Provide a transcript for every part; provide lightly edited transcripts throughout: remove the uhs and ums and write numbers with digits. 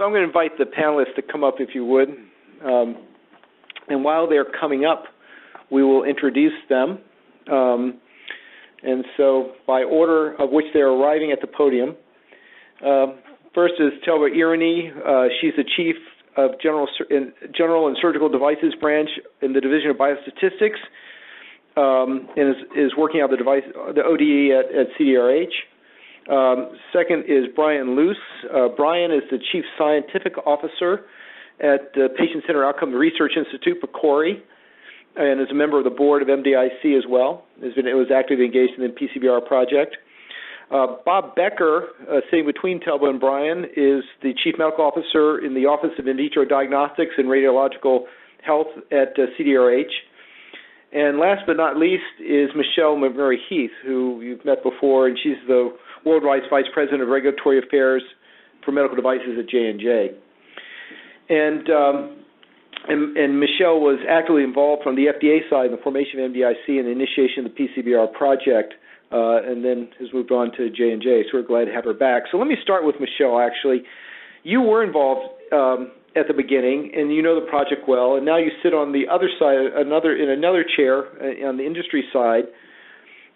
So I'm going to invite the panelists to come up, if you would. And while they're coming up, we will introduce them. And so by order of which they're arriving at the podium, first is Telva Irani. She's the Chief of General and Surgical Devices Branch in the Division of Biostatistics, and is working on the ODE at CDRH. Second is Brian Luce. Brian is the Chief Scientific Officer at the Patient Centered Outcome Research Institute, PCORI, and is a member of the board of MDIC as well. It was actively engaged in the PCBR project. Bob Becker, sitting between Telva and Brian, is the Chief Medical Officer in the Office of In Vitro Diagnostics and Radiological Health at CDRH. And last but not least is Michelle McMurray-Heath, who you've met before, and she's the Worldwide Vice President of Regulatory Affairs for Medical Devices at J&J. And Michelle was actively involved from the FDA side in the formation of MDIC and the initiation of the PCBR project, and then has moved on to J&J, so we're glad to have her back. So let me start with Michelle, actually. You were involved at the beginning, and you know the project well, and now you sit on the other side, in another chair on the industry side.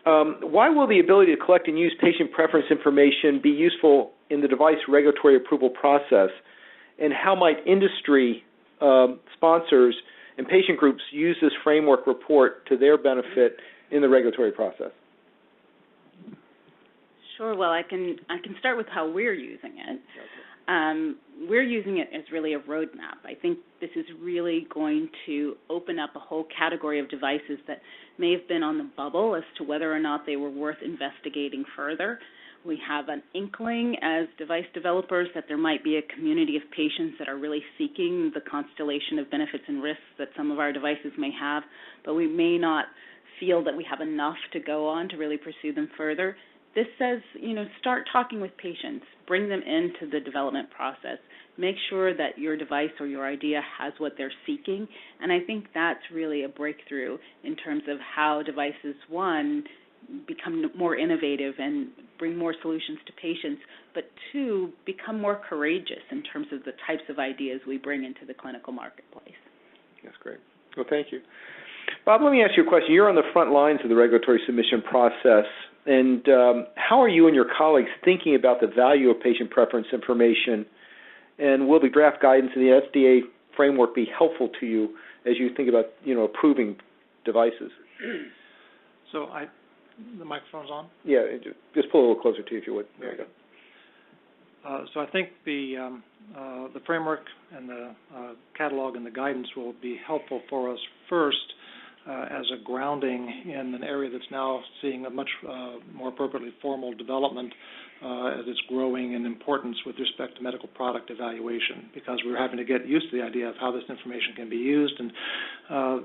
Why will the ability to collect and use patient preference information be useful in the device regulatory approval process, and how might industry sponsors and patient groups use this framework report to their benefit in the regulatory process? Sure. Well, I can start with how we're using it. We're using it as really a roadmap. I think this is really going to open up a whole category of devices that may have been on the bubble as to whether or not they were worth investigating further. We have an inkling as device developers that there might be a community of patients that are really seeking the constellation of benefits and risks that some of our devices may have, but we may not feel that we have enough to go on to really pursue them further. This says, start talking with patients, bring them into the development process, make sure that your device or your idea has what they're seeking, and I think that's really a breakthrough in terms of how devices, one, become more innovative and bring more solutions to patients, but two, become more courageous in terms of the types of ideas we bring into the clinical marketplace. That's great. Well, thank you. Bob, let me ask you a question. You're on the front lines of the regulatory submission process, and how are you and your colleagues thinking about the value of patient preference information, and will the draft guidance in the FDA framework be helpful to you as you think about, approving devices? So the microphone's on? Yeah, just pull a little closer to you if you would. There you go. So I think the framework and the catalog and the guidance will be helpful for us first as a grounding in an area that's now seeing a much more appropriately formal development as it's growing in importance with respect to medical product evaluation, because we're having to get used to the idea of how this information can be used, and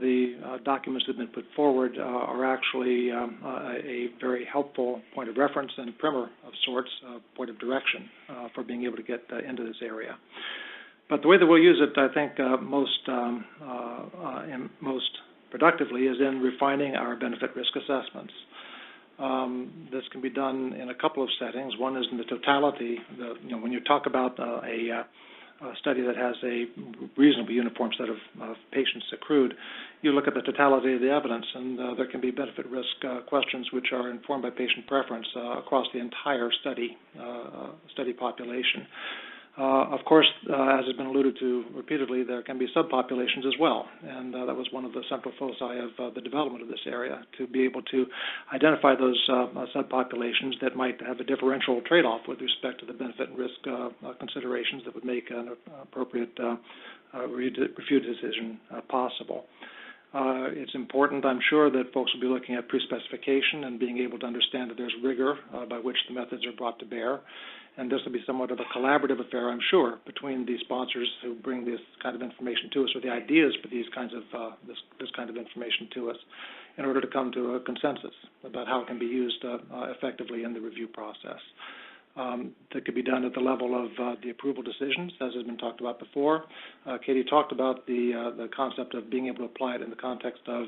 the documents that have been put forward are actually a very helpful point of reference and primer of sorts, point of direction for being able to get into this area. But the way that we'll use it, I think, most productively is in refining our benefit-risk assessments. This can be done in a couple of settings. One is in the totality. When you talk about a study that has a reasonably uniform set of patients accrued, you look at the totality of the evidence, and there can be benefit-risk questions which are informed by patient preference across the entire study population. Of course, as has been alluded to repeatedly, there can be subpopulations as well, and that was one of the central foci of the development of this area, to be able to identify those subpopulations that might have a differential trade-off with respect to the benefit and risk considerations that would make an appropriate review decision possible. It's important, I'm sure, that folks will be looking at pre-specification and being able to understand that there's rigor by which the methods are brought to bear. And this will be somewhat of a collaborative affair, I'm sure, between the sponsors who bring this kind of information to us, or the ideas for these kinds of this kind of information to us, in order to come to a consensus about how it can be used effectively in the review process. That could be done at the level of the approval decisions, as has been talked about before. Katie talked about the concept of being able to apply it in the context of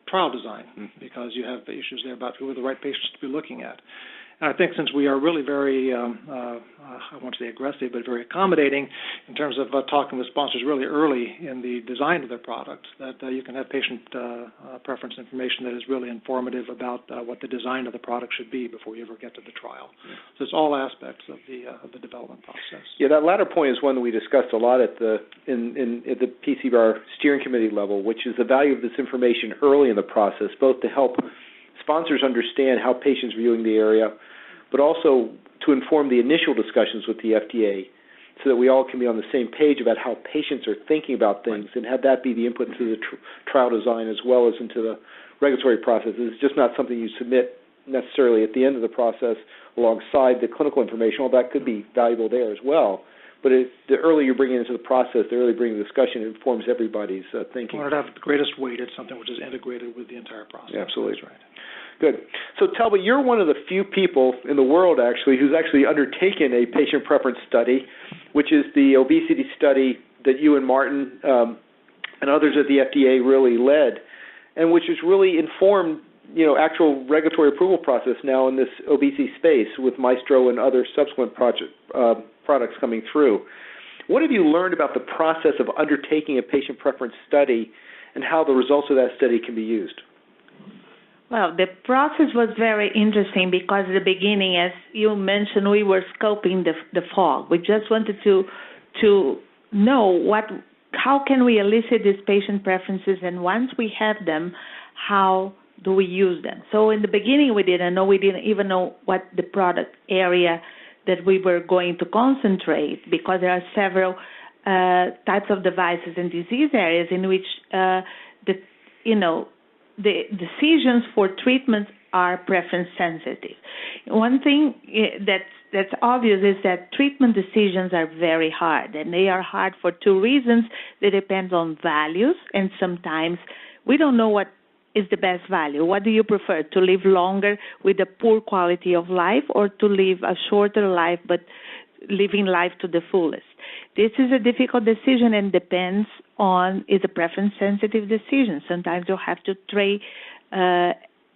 trial design, because you have issues there about who are the right patients to be looking at. And I think since we are really very, I won't say aggressive, but very accommodating in terms of talking with sponsors really early in the design of their product, that you can have patient preference information that is really informative about what the design of the product should be before you ever get to the trial. So it's all aspects of the development process. Yeah, that latter point is one that we discussed a lot at the PCBR steering committee level, which is the value of this information early in the process, both to help sponsors understand how patients are viewing the area, but also to inform the initial discussions with the FDA so that we all can be on the same page about how patients are thinking about things and have that be the input into the trial design as well as into the regulatory process. It's just not something you submit necessarily at the end of the process alongside the clinical information. All that could be valuable there as well. But the earlier you bring it into the process, the earlier you bring the discussion, it informs everybody's thinking. When it has the greatest weight, it's something which is integrated with the entire process. Yeah, absolutely. That's right. Good. So, Talbot, you're one of the few people in the world, actually, who's actually undertaken a patient preference study, which is the obesity study that you and Martin and others at the FDA really led, and which has really informed, actual regulatory approval process now in this obesity space with Maestro and other subsequent products coming through. What have you learned about the process of undertaking a patient preference study and how the results of that study can be used? Well, the process was very interesting because at the beginning, as you mentioned, we were scoping the fog. We just wanted to know how can we elicit these patient preferences, and once we have them, how do we use them? So in the beginning, we didn't know. We didn't even know what the product area that we were going to concentrate, because there are several types of devices and disease areas in which the decisions for treatments are preference sensitive. One thing that's obvious is that treatment decisions are very hard, and they are hard for two reasons. They depend on values, and sometimes we don't know what is the best value. What do you prefer, to live longer with a poor quality of life, or to live a shorter life but living life to the fullest? This is a difficult decision and depends on, is a preference-sensitive decision. Sometimes you'll have to trade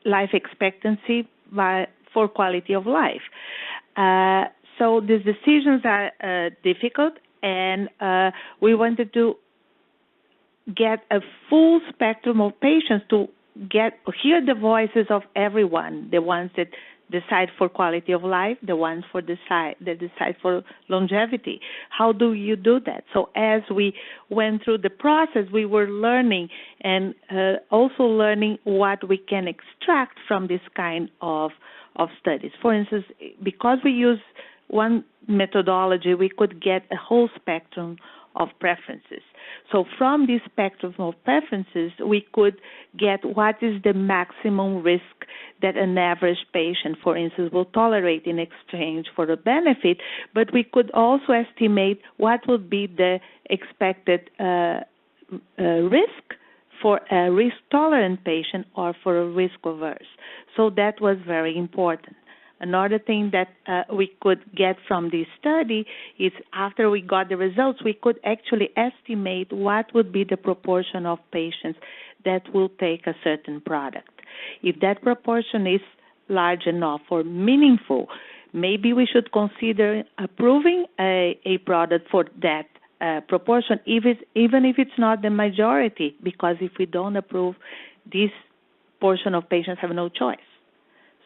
life expectancy for quality of life. So these decisions are difficult, and we wanted to get a full spectrum of patients to hear the voices of everyone, the ones that decide for quality of life, the ones that decide for longevity. How do you do that? So as we went through the process, we were learning and also learning what we can extract from this kind of studies. For instance, because we use one methodology, we could get a whole spectrum of preferences. So from this spectrum of preferences, we could get what is the maximum risk that an average patient, for instance, will tolerate in exchange for a benefit, but we could also estimate what would be the expected risk for a risk-tolerant patient or for a risk-averse. So that was very important. Another thing that we could get from this study is after we got the results, we could actually estimate what would be the proportion of patients that will take a certain product. If that proportion is large enough or meaningful, maybe we should consider approving a product for that proportion, even if it's not the majority, because if we don't approve, this portion of patients have no choice.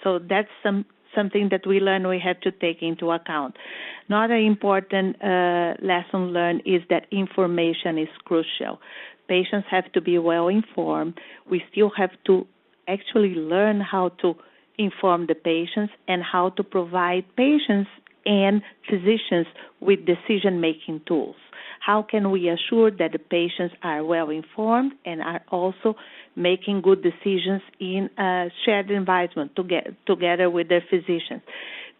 So that's something that we learn we have to take into account. Another important lesson learned is that information is crucial. Patients have to be well informed. We still have to actually learn how to inform the patients and how to provide patients and physicians with decision-making tools. How can we assure that the patients are well informed and are also making good decisions in a shared environment together with their physicians?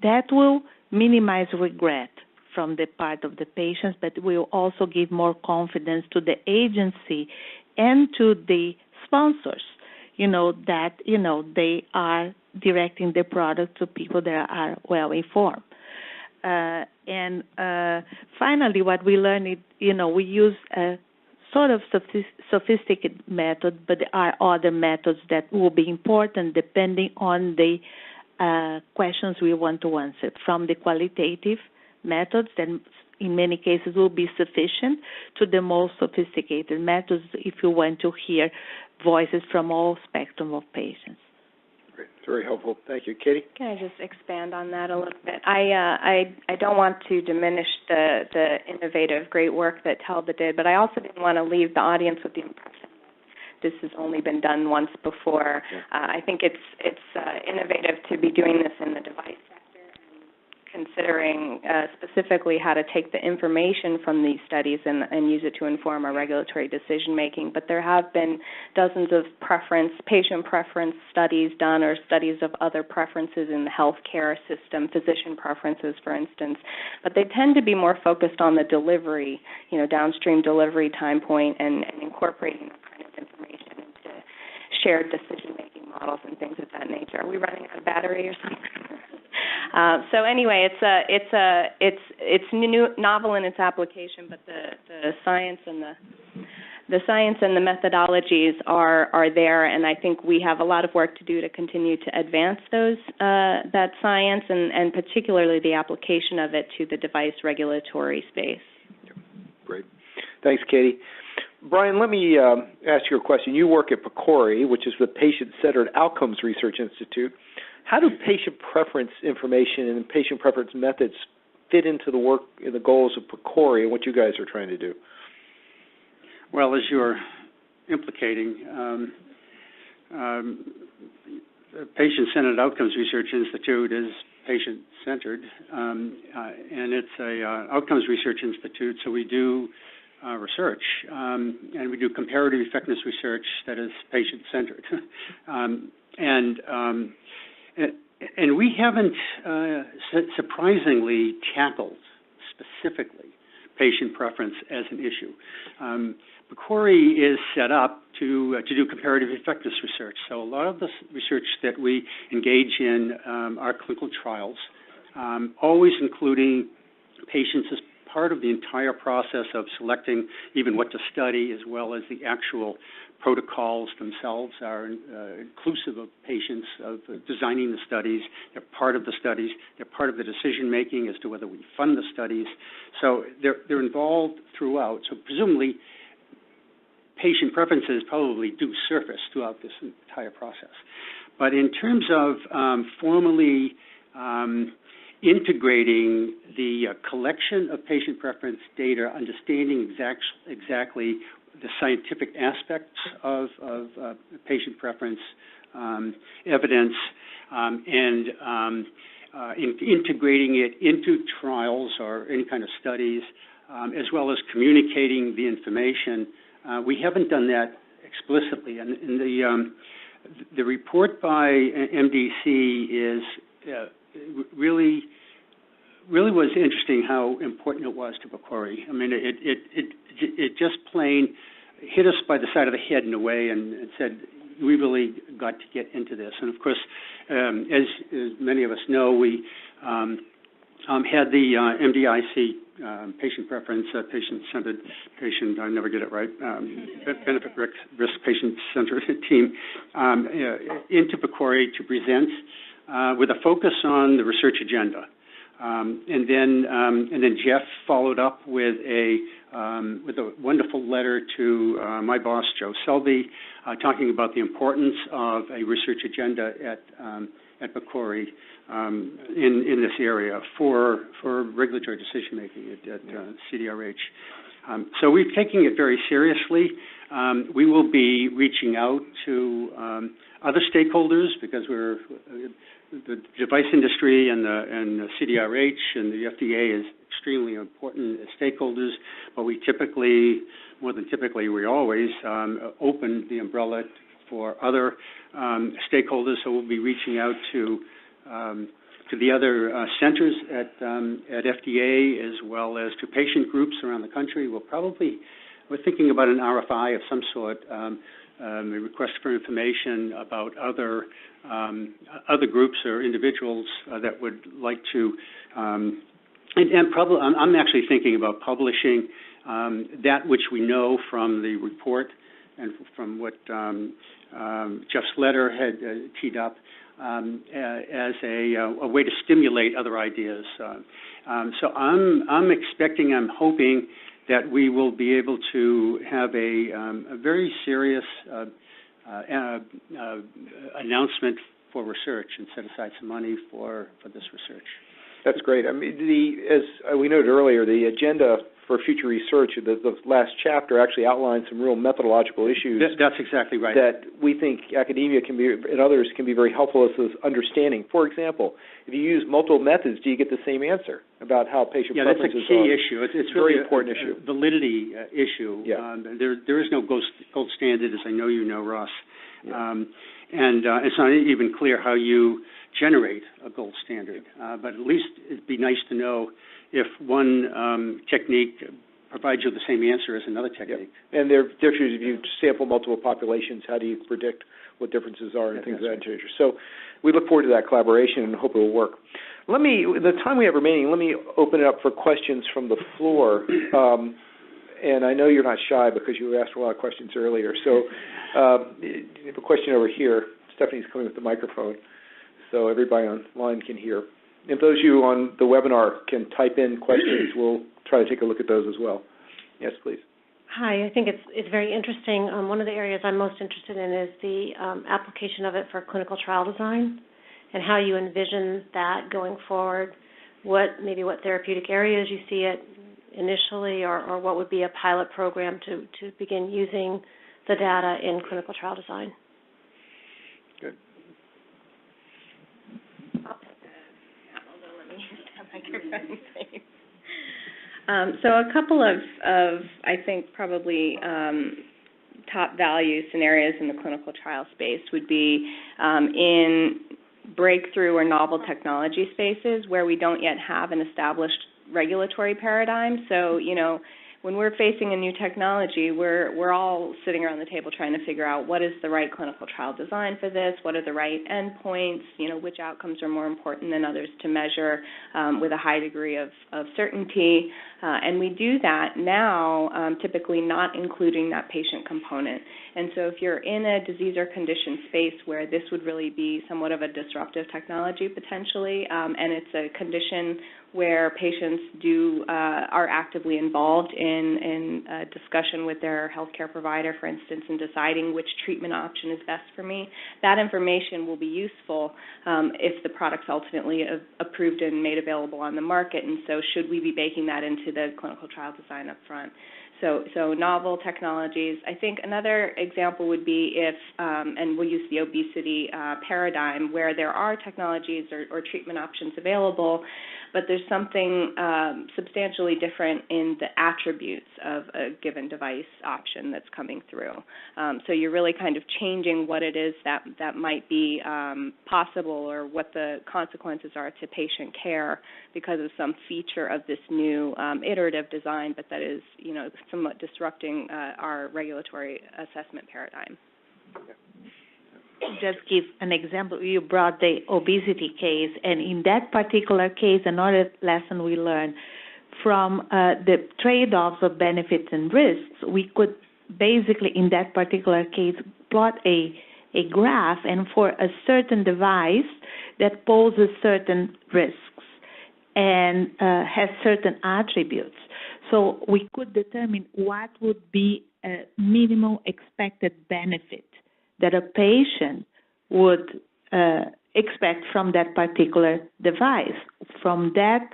That will minimize regret from the part of the patients, but will also give more confidence to the agency and to the sponsors, that, they are directing the product to people that are well informed. And finally, what we learned is, we use a sort of sophisticated method, but there are other methods that will be important depending on the questions we want to answer, from the qualitative methods that in many cases will be sufficient to the most sophisticated methods if you want to hear voices from all spectrum of patients. Great. It's very helpful. Thank you. Katie? Can I just expand on that a little bit? I don't want to diminish the innovative, great work that Telba did, but I also didn't want to leave the audience with the impression this has only been done once before. Yeah. I think it's innovative to be doing this in the device sector and considering specifically how to take the information from these studies and use it to inform our regulatory decision making. But there have been dozens of patient preference studies done, or studies of other preferences in the healthcare system, physician preferences, for instance. But they tend to be more focused on the delivery, downstream delivery time point and incorporating the kind of information into shared decision-making models and things of that nature. Are we running out of battery or something? So anyway, it's new, novel in its application, but the science and the methodologies are there, and I think we have a lot of work to do to continue to advance that science and particularly the application of it to the device regulatory space. Great. Thanks, Katie. Brian, let me ask you a question. You work at PCORI, which is the Patient-Centered Outcomes Research Institute. How do patient preference information and patient preference methods fit into the work and the goals of PCORI and what you guys are trying to do? Well, as you're implicating, the Patient-Centered Outcomes Research Institute is patient-centered, and it's a outcomes research institute, so we do research, and we do comparative effectiveness research that is patient-centered. And we haven't surprisingly tackled specifically patient preference as an issue. PCORI is set up to do comparative effectiveness research. So a lot of the research that we engage in are clinical trials, always including patients as part of the entire process of selecting even what to study, as well as the actual protocols themselves are inclusive of patients, of designing the studies. They're part of the studies. They're part of the decision-making as to whether we fund the studies. So they're involved throughout. So presumably, patient preferences probably do surface throughout this entire process. But in terms of formally integrating the collection of patient preference data, understanding exactly the scientific aspects of patient preference evidence, and integrating it into trials or any kind of studies, as well as communicating the information. We haven't done that explicitly. And the report by MDIC is really was interesting how important it was to PCORI. I mean, it just plain hit us by the side of the head in a way and said, we really got to get into this. And of course, as many of us know, we had the MDIC patient preference, patient-centered patient, I never get it right, benefit risk patient-centered team into PCORI to present with a focus on the research agenda. And then Jeff followed up with a wonderful letter to my boss, Joe Selby, talking about the importance of a research agenda at PCORI in this area for regulatory decision making at CDRH. So we're taking it very seriously. We will be reaching out to other stakeholders because the device industry and the CDRH and the FDA is extremely important as stakeholders, but we always open the umbrella for other stakeholders. So we'll be reaching out to the other centers at FDA, as well as to patient groups around the country. We're thinking about an RFI of some sort, a request for information about other groups or individuals that would like to, and probably I'm actually thinking about publishing that which we know from the report and from what Jeff's letter had teed up as a way to stimulate other ideas. So I'm expecting, I'm hoping that we will be able to have a very serious announcement for research and set aside some money for this research. That's great. I mean, as we noted earlier, the agenda for future research, the last chapter actually outlines some real methodological issues. That's exactly right. That we think academia can be, and others can be very helpful as understanding. For example, if you use multiple methods, do you get the same answer about how patient preferences are? Yeah, that's a key issue. It's very really important a issue. Validity issue. Yeah. There is no gold standard, as I know you know, Ross. Yeah. And it's not even clear how you generate a gold standard. But at least it'd be nice to know if one technique provides you the same answer as another technique. Yep. And there are issues if you sample multiple populations, how do you predict what differences are and things of that nature. So we look forward to that collaboration and hope it will work. The time we have remaining, let me open it up for questions from the floor. And I know you're not shy because you asked a lot of questions earlier. So you have a question over here. Stephanie's coming with the microphone so everybody online can hear. If those of you on the webinar can type in questions, we'll try to take a look at those as well. Yes, please. Hi, I think it's very interesting. One of the areas I'm most interested in is the application of it for clinical trial design and how you envision that going forward, what therapeutic areas you see it initially, or what would be a pilot program to begin using the data in clinical trial design. Good. So a couple of I think, probably top value scenarios in the clinical trial space would be in breakthrough or novel technology spaces where we don't yet have an established regulatory paradigm. So, when we're facing a new technology, we're all sitting around the table trying to figure out what is the right clinical trial design for this, what are the right endpoints, which outcomes are more important than others to measure with a high degree of certainty. And we do that now, typically not including that patient component. And so if you're in a disease or condition space where this would really be somewhat of a disruptive technology potentially, and it's a condition where patients are actively involved in a discussion with their healthcare provider, for instance, in deciding which treatment option is best for me, that information will be useful if the product's ultimately approved and made available on the market. And so should we be baking that into the clinical trial design up front? So novel technologies. I think another example would be if, and we'll use the obesity paradigm, where there are technologies or treatment options available, but there's something substantially different in the attributes of a given device option that's coming through. So you're really kind of changing what it is that might be possible or what the consequences are to patient care because of some feature of this new iterative design, but that is, somewhat disrupting our regulatory assessment paradigm. Just give an example. You brought the obesity case, and in that particular case, another lesson we learned from the trade-offs of benefits and risks, we could basically, in that particular case, plot a graph, and for a certain device that poses certain risks and has certain attributes. So we could determine what would be a minimal expected benefit that a patient would expect from that particular device. From that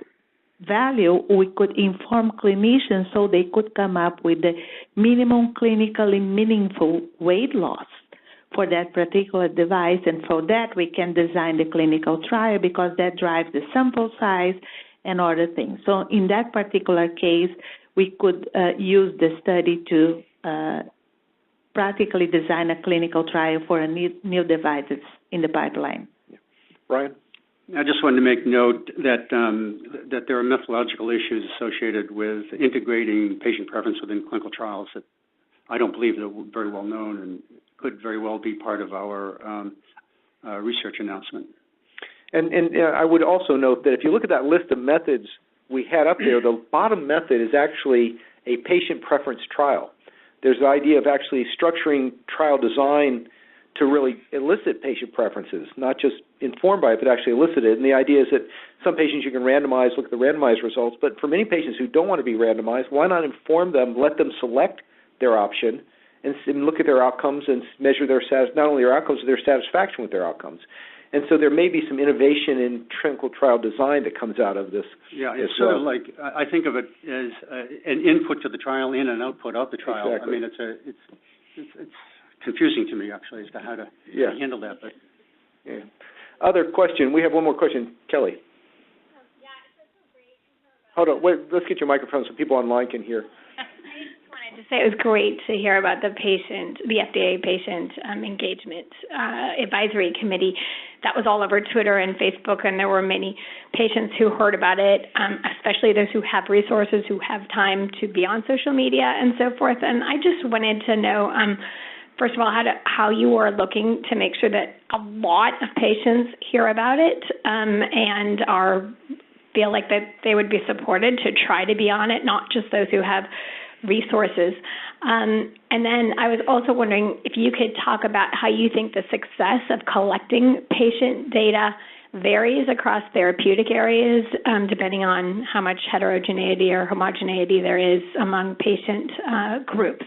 value, we could inform clinicians so they could come up with the minimum clinically meaningful weight loss for that particular device, and for that we can design the clinical trial because that drives the sample size and other things. So in that particular case, we could use the study to practically design a clinical trial for a new devices in the pipeline. Yeah. Brian? I just wanted to make note that that there are methodological issues associated with integrating patient preference within clinical trials that I don't believe are very well known and could very well be part of our research announcement. And I would also note that if you look at that list of methods we had up there, the bottom method is actually a patient preference trial. There's the idea of actually structuring trial design to really elicit patient preferences, not just informed by it, but actually elicit it. And the idea is that some patients you can randomize, look at the randomized results, but for many patients who don't want to be randomized, why not inform them, let them select their option, and look at their outcomes and measure their not only their outcomes, but their satisfaction with their outcomes. And so there may be some innovation in clinical trial design that comes out of this. Yeah, it's sort of like, I think of it as an input to the trial and an output of the trial. Exactly. I mean, it's confusing to me, actually, as to how to handle that. But Other question. We have one more question. Kelly. Hold on. Wait, let's get your microphone so people online can hear. I just say it was great to hear about the FDA patient engagement advisory committee. That was all over Twitter and Facebook, and there were many patients who heard about it, especially those who have resources, who have time to be on social media and so forth. And I just wanted to know, first of all, how you are looking to make sure that a lot of patients hear about it and feel like that they would be supported to try to be on it, not just those who have resources. And then I was also wondering if you could talk about how you think the success of collecting patient data varies across therapeutic areas, depending on how much heterogeneity or homogeneity there is among patient groups.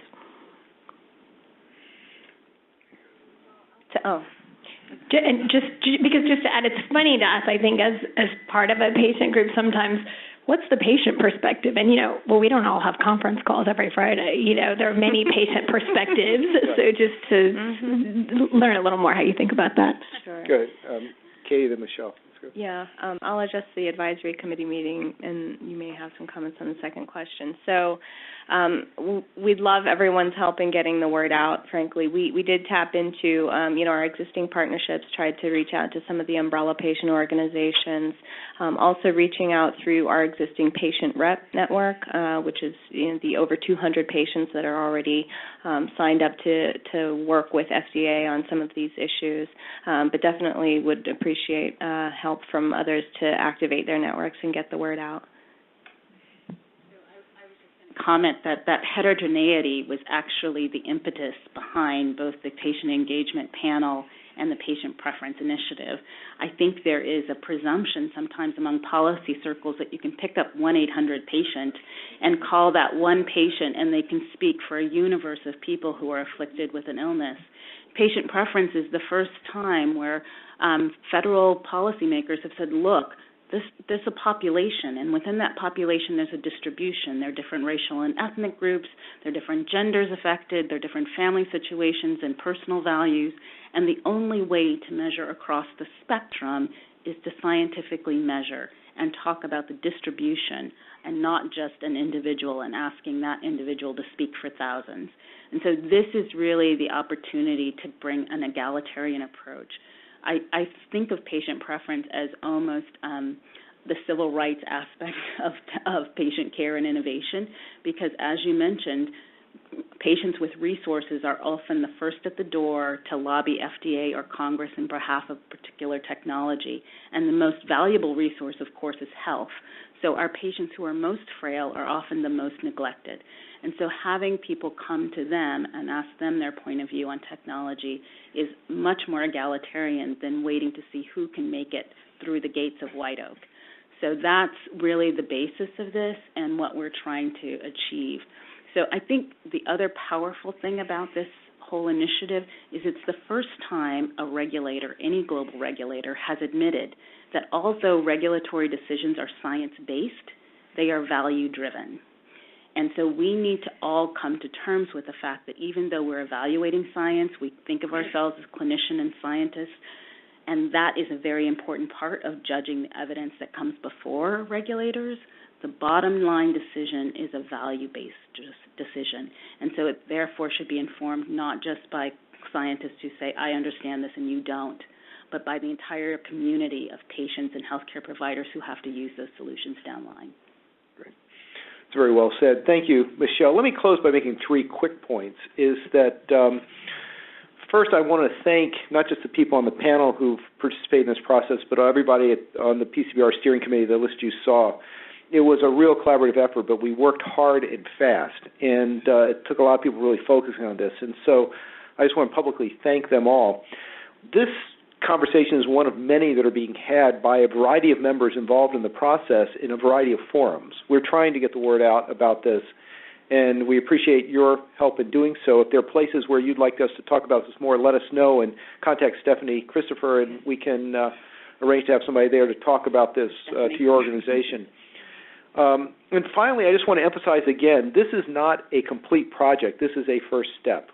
And just to add, it's funny to us, I think, as part of a patient group sometimes, what's the patient perspective? And, we don't all have conference calls every Friday. There are many patient perspectives. So just to learn a little more how you think about that. Sure. Good. Katie, then Michelle. Yeah, I'll address the advisory committee meeting, and you may have some comments on the second question. So we'd love everyone's help in getting the word out, frankly. We did tap into, our existing partnerships, tried to reach out to some of the umbrella patient organizations, also reaching out through our existing patient rep network, which is the over 200 patients that are already signed up to work with FDA on some of these issues, but definitely would appreciate help from others to activate their networks and get the word out. Comment that heterogeneity was actually the impetus behind both the patient engagement panel and the patient preference initiative. I think there is a presumption sometimes among policy circles that you can pick up 1-800-patient and call that one patient and they can speak for a universe of people who are afflicted with an illness. Patient preference is the first time where federal policymakers have said, look, there's a population, and within that population there's a distribution. There are different racial and ethnic groups, there are different genders affected, there are different family situations and personal values, and the only way to measure across the spectrum is to scientifically measure and talk about the distribution and not just an individual and asking that individual to speak for thousands. And so this is really the opportunity to bring an egalitarian approach. I think of patient preference as almost the civil rights aspect of patient care and innovation, because as you mentioned, patients with resources are often the first at the door to lobby FDA or Congress in behalf of particular technology. And the most valuable resource, of course, is health. So our patients who are most frail are often the most neglected. And so having people come to them and ask them their point of view on technology is much more egalitarian than waiting to see who can make it through the gates of White Oak. So that's really the basis of this and what we're trying to achieve. So I think the other powerful thing about this whole initiative is it's the first time a regulator, any global regulator, has admitted that although regulatory decisions are science-based, they are value-driven. And so we need to all come to terms with the fact that even though we're evaluating science, we think of ourselves as clinicians and scientists, and that is a very important part of judging the evidence that comes before regulators. The bottom line decision is a value-based decision, and so it therefore should be informed not just by scientists who say, I understand this and you don't, but by the entire community of patients and healthcare providers who have to use those solutions down the line. Great. It's very well said. Thank you, Michelle. Let me close by making 3 quick points. Is that first, I want to thank not just the people on the panel who've participated in this process, but everybody on the PCBR steering committee, the list you saw. it was a real collaborative effort, but we worked hard and fast, and it took a lot of people really focusing on this. And so I just want to publicly thank them all. This conversation is one of many that are being had by a variety of members involved in the process in a variety of forums. We're trying to get the word out about this, and we appreciate your help in doing so. If there are places where you'd like us to talk about this more, let us know and contact Stephanie Christopher, and we can arrange to have somebody there to talk about this to your organization. And finally, I just want to emphasize again, this is not a complete project. This is a first step.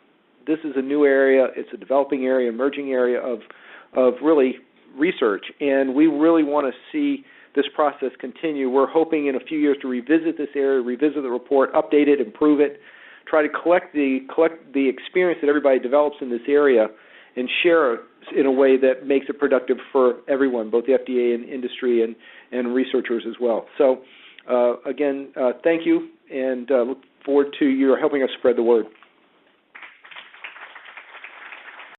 This is a new area. It's a developing area, emerging area of really research, and we really want to see this process continue. We're hoping in a few years to revisit this area, revisit the report, update it, improve it, try to collect the experience that everybody develops in this area and share it in a way that makes it productive for everyone, both the FDA and industry and researchers as well. So, again, thank you, and look forward to your helping us spread the word.